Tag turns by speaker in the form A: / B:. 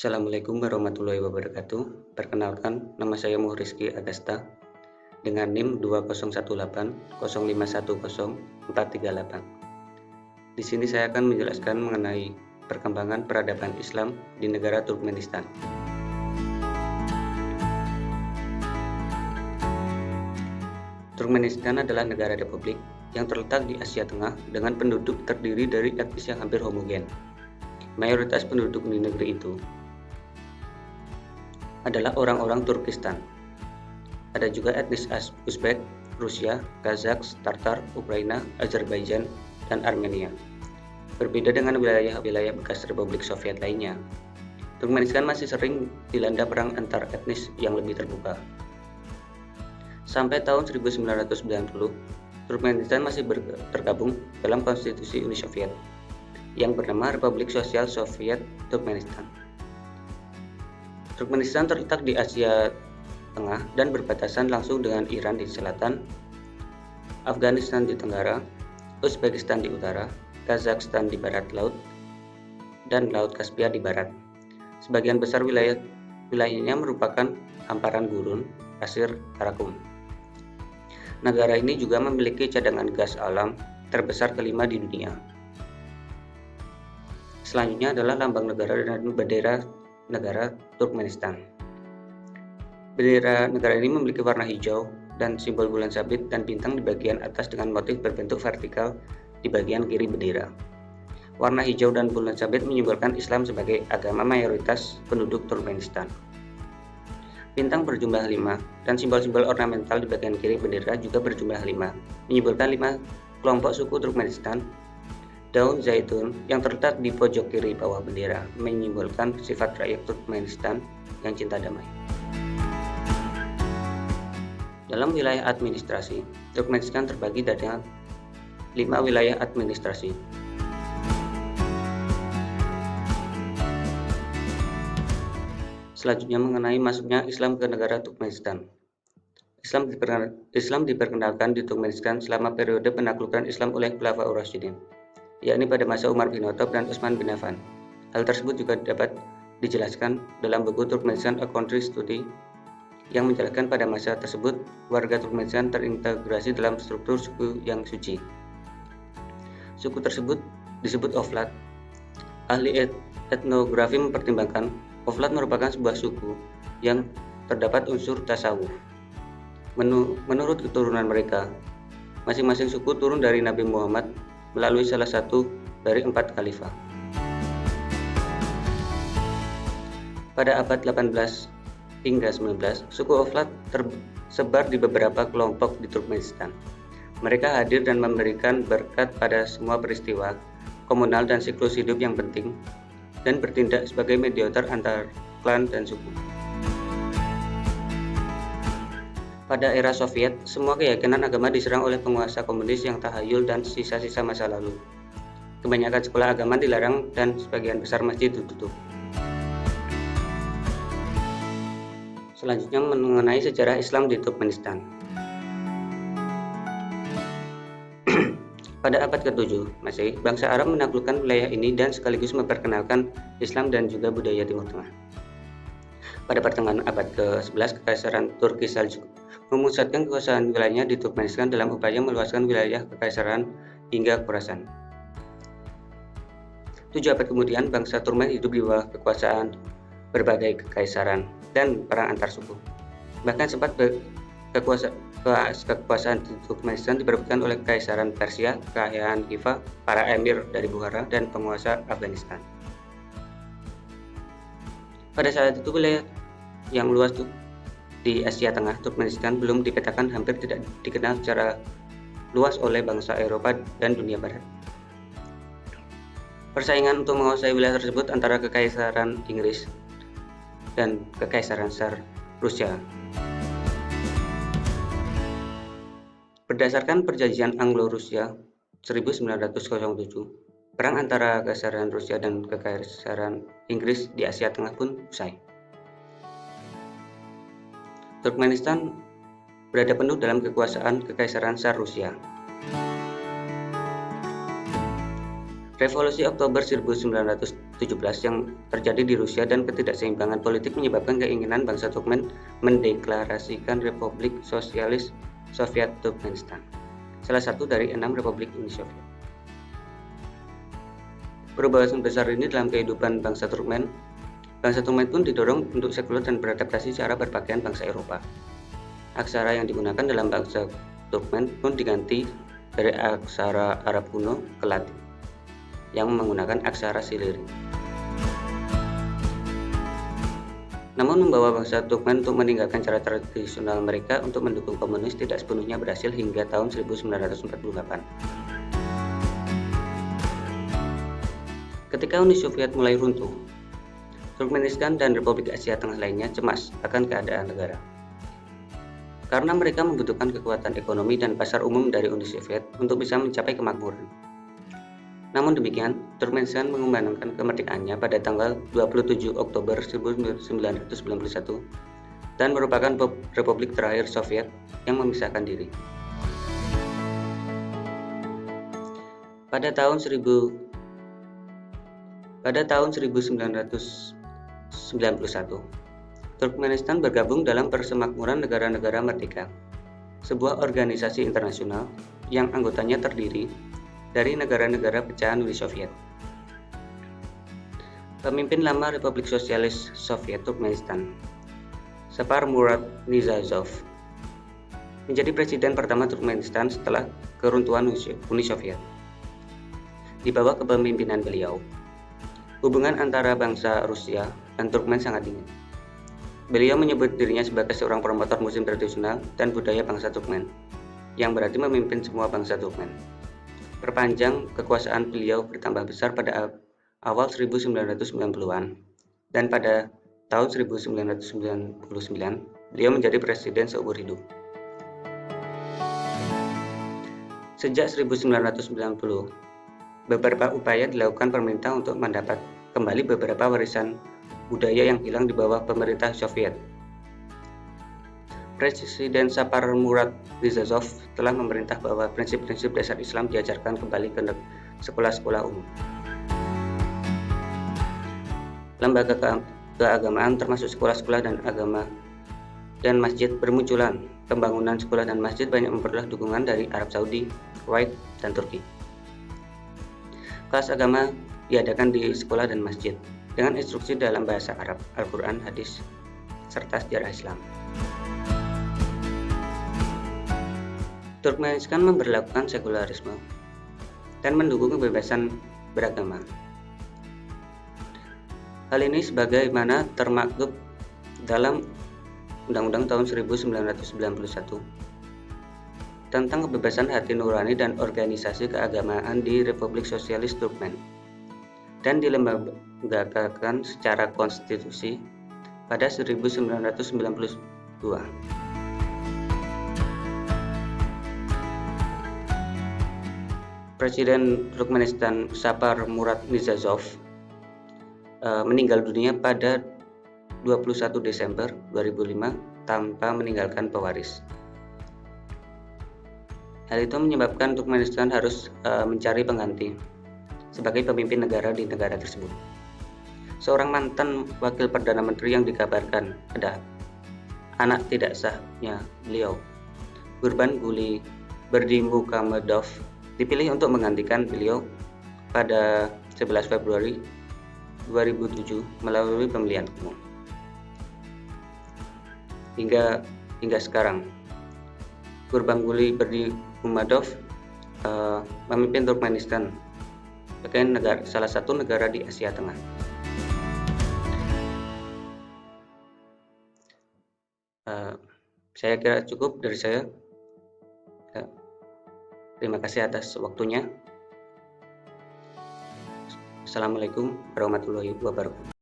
A: Assalamualaikum warahmatullahi wabarakatuh. Perkenalkan, nama saya Muhrizky Agasta dengan NIM 201805100438. Di sini saya akan menjelaskan mengenai perkembangan peradaban Islam di negara Turkmenistan. Turkmenistan adalah negara republik yang terletak di Asia Tengah dengan penduduk terdiri dari etnis yang hampir homogen. Mayoritas penduduk di negeri itu adalah orang-orang Turkistan. Ada juga etnis Uzbek, Rusia, Kazakh, Tatar, Ukraina, Azerbaijan, dan Armenia. Berbeda dengan wilayah-wilayah bekas Republik Soviet lainnya, Turkmenistan masih sering dilanda perang antar etnis yang lebih terbuka. Sampai tahun 1990, Turkmenistan masih tergabung dalam konstitusi Uni Soviet yang bernama Republik Sosial Soviet Turkmenistan. Turkmenistan terletak di Asia Tengah dan berbatasan langsung dengan Iran di selatan, Afghanistan di tenggara, Uzbekistan di utara, Kazakhstan di barat laut, dan Laut Kaspia di barat. Sebagian besar wilayahnya merupakan hamparan gurun pasir Karakum. Negara ini juga memiliki cadangan gas alam terbesar kelima di dunia. Selanjutnya adalah lambang negara dan bendera negara Turkmenistan. Bendera negara ini memiliki warna hijau dan simbol bulan sabit dan bintang di bagian atas dengan motif berbentuk vertikal di bagian kiri bendera. Warna hijau dan bulan sabit menyimbolkan Islam sebagai agama mayoritas penduduk Turkmenistan. Bintang berjumlah 5 dan simbol-simbol ornamental di bagian kiri bendera juga berjumlah 5, menyimbolkan 5 kelompok suku Turkmenistan. Daun zaitun yang terletak di pojok kiri bawah bendera menyimbolkan sifat rakyat Turkmenistan yang cinta damai. Dalam wilayah administrasi, Turkmenistan terbagi dari 5 wilayah administrasi. Selanjutnya mengenai masuknya Islam ke negara Turkmenistan. Islam diperkenalkan di Turkmenistan selama periode penaklukan Islam oleh Khulafaur Rasyidin, yakni pada masa Umar bin Khattab dan Utsman bin Affan. Hal tersebut juga dapat dijelaskan dalam buku Turkmenistan A Country Study yang menjelaskan pada masa tersebut warga Turkmenistan terintegrasi dalam struktur suku yang suci. Suku tersebut disebut Ovlat. Ahli etnografi mempertimbangkan Ovlat merupakan sebuah suku yang terdapat unsur tasawuf. Menurut keturunan mereka, masing-masing suku turun dari Nabi Muhammad melalui salah satu dari 4 khalifah. Pada abad 18 hingga 19, suku Ovlat tersebar di beberapa kelompok di Turkmenistan. Mereka hadir dan memberikan berkat pada semua peristiwa komunal dan siklus hidup yang penting, dan bertindak sebagai mediator antar klan dan suku. Pada era Soviet, semua keyakinan agama diserang oleh penguasa komunis yang tahayul dan sisa-sisa masa lalu. Kebanyakan sekolah agama dilarang dan sebagian besar masjid ditutup. Selanjutnya mengenai sejarah Islam di Turkmenistan. Pada abad ke-7 Masehi, bangsa Arab menaklukkan wilayah ini dan sekaligus memperkenalkan Islam dan juga budaya Timur Tengah. Pada pertengahan abad ke-11, Kekaisaran Turki Seljuk memusatkan kekuasaan wilayahnya di Turkmenistan dalam upaya meluaskan wilayah kekaisaran hingga Khorasan. 7 abad kemudian, bangsa Turkmen hidup di bawah kekuasaan berbagai kekaisaran dan perang antar suku. Bahkan sempat kekuasaan di Turkmenistan diperebutkan oleh Kekaisaran Persia, Kerajaan Khiva, para emir dari Bukhara, dan penguasa Afghanistan. Pada saat itu wilayah yang luas di Asia Tengah, Turkmenistan belum dipetakan, hampir tidak dikenal secara luas oleh bangsa Eropa dan dunia Barat. Persaingan untuk menguasai wilayah tersebut antara Kekaisaran Inggris dan Kekaisaran Tsar Rusia. Berdasarkan perjanjian Anglo-Rusia 1907, perang antara Kekaisaran Rusia dan Kekaisaran Inggris di Asia Tengah pun usai. Turkmenistan berada penuh dalam kekuasaan Kekaisaran Tsar Rusia. Revolusi Oktober 1917 yang terjadi di Rusia dan ketidakseimbangan politik menyebabkan keinginan bangsa Turkmen mendeklarasikan Republik Sosialis Soviet Turkmenistan, salah satu dari 6 republik Uni Soviet. Perubahan besar ini dalam kehidupan bangsa Turkmen pun didorong untuk sekuler dan beradaptasi cara berpakaian bangsa Eropa. Aksara yang digunakan dalam bangsa Turkmen pun diganti dari aksara Arab kuno ke Latin, yang menggunakan aksara Siliri. Namun membawa bangsa Turkmen untuk meninggalkan cara tradisional mereka untuk mendukung komunis tidak sepenuhnya berhasil hingga tahun 1948. Ketika Uni Soviet mulai runtuh, Turkmenistan dan Republik Asia Tengah lainnya cemas akan keadaan negara. Karena mereka membutuhkan kekuatan ekonomi dan pasar umum dari Uni Soviet untuk bisa mencapai kemakmuran. Namun demikian, Turkmenistan mengumandangkan kemerdekaannya pada tanggal 27 Oktober 1991 dan merupakan republik terakhir Soviet yang memisahkan diri. Pada tahun 1991, Turkmenistan bergabung dalam Persemakmuran Negara-Negara Merdeka, sebuah organisasi internasional yang anggotanya terdiri dari negara-negara pecahan Uni Soviet. Pemimpin lama Republik Sosialis Soviet Turkmenistan, Sapar Murat Nizazov, menjadi presiden pertama Turkmenistan setelah keruntuhan Uni Soviet. Di bawah kepemimpinan beliau, hubungan antara bangsa Rusia dan Turkmen sangat dingin. Beliau menyebut dirinya sebagai seorang promotor musim tradisional dan budaya bangsa Turkmen, yang berarti memimpin semua bangsa Turkmen. Perpanjang kekuasaan beliau bertambah besar pada awal 1990-an, dan pada tahun 1999 beliau menjadi presiden seumur hidup. Sejak 1990, beberapa upaya dilakukan pemerintah untuk mendapat kembali beberapa warisan budaya yang hilang di bawah pemerintah Soviet. Presiden Sapar Murat Nizazov telah memerintah bahwa prinsip-prinsip dasar Islam diajarkan kembali ke sekolah-sekolah umum. Lembaga keagamaan termasuk sekolah-sekolah dan agama dan masjid bermunculan. Pembangunan sekolah dan masjid banyak memperoleh dukungan dari Arab Saudi, Kuwait, dan Turki. Kelas agama diadakan di sekolah dan masjid dengan instruksi dalam bahasa Arab, Al-Quran, hadis, serta sejarah Islam. Turkmenistan memberlakukan sekularisme dan mendukung kebebasan beragama. Hal ini sebagaimana termaktub dalam Undang-Undang tahun 1991 tentang kebebasan hati nurani dan organisasi keagamaan di Republik Sosialis Turkmen dan dilembagakan secara konstitusi pada 1992. Presiden Turkmenistan Sapar Murat Nizazov meninggal dunia pada 21 Desember 2005 tanpa meninggalkan pewaris. Hal itu menyebabkan Turkmenistan harus mencari pengganti sebagai pemimpin negara di negara tersebut. Seorang mantan wakil perdana menteri yang dikabarkan ada anak tidak sahnya beliau, Gurbanguly Berdimuhamedov, dipilih untuk menggantikan beliau pada 11 Februari 2007 melalui pemilihan umum. Hingga sekarang, Gurbanguly Berdimuhamedov memimpin Turkmenistan sebagai salah satu negara di Asia Tengah. Saya kira cukup dari saya. Terima kasih atas waktunya. Assalamualaikum warahmatullahi wabarakatuh.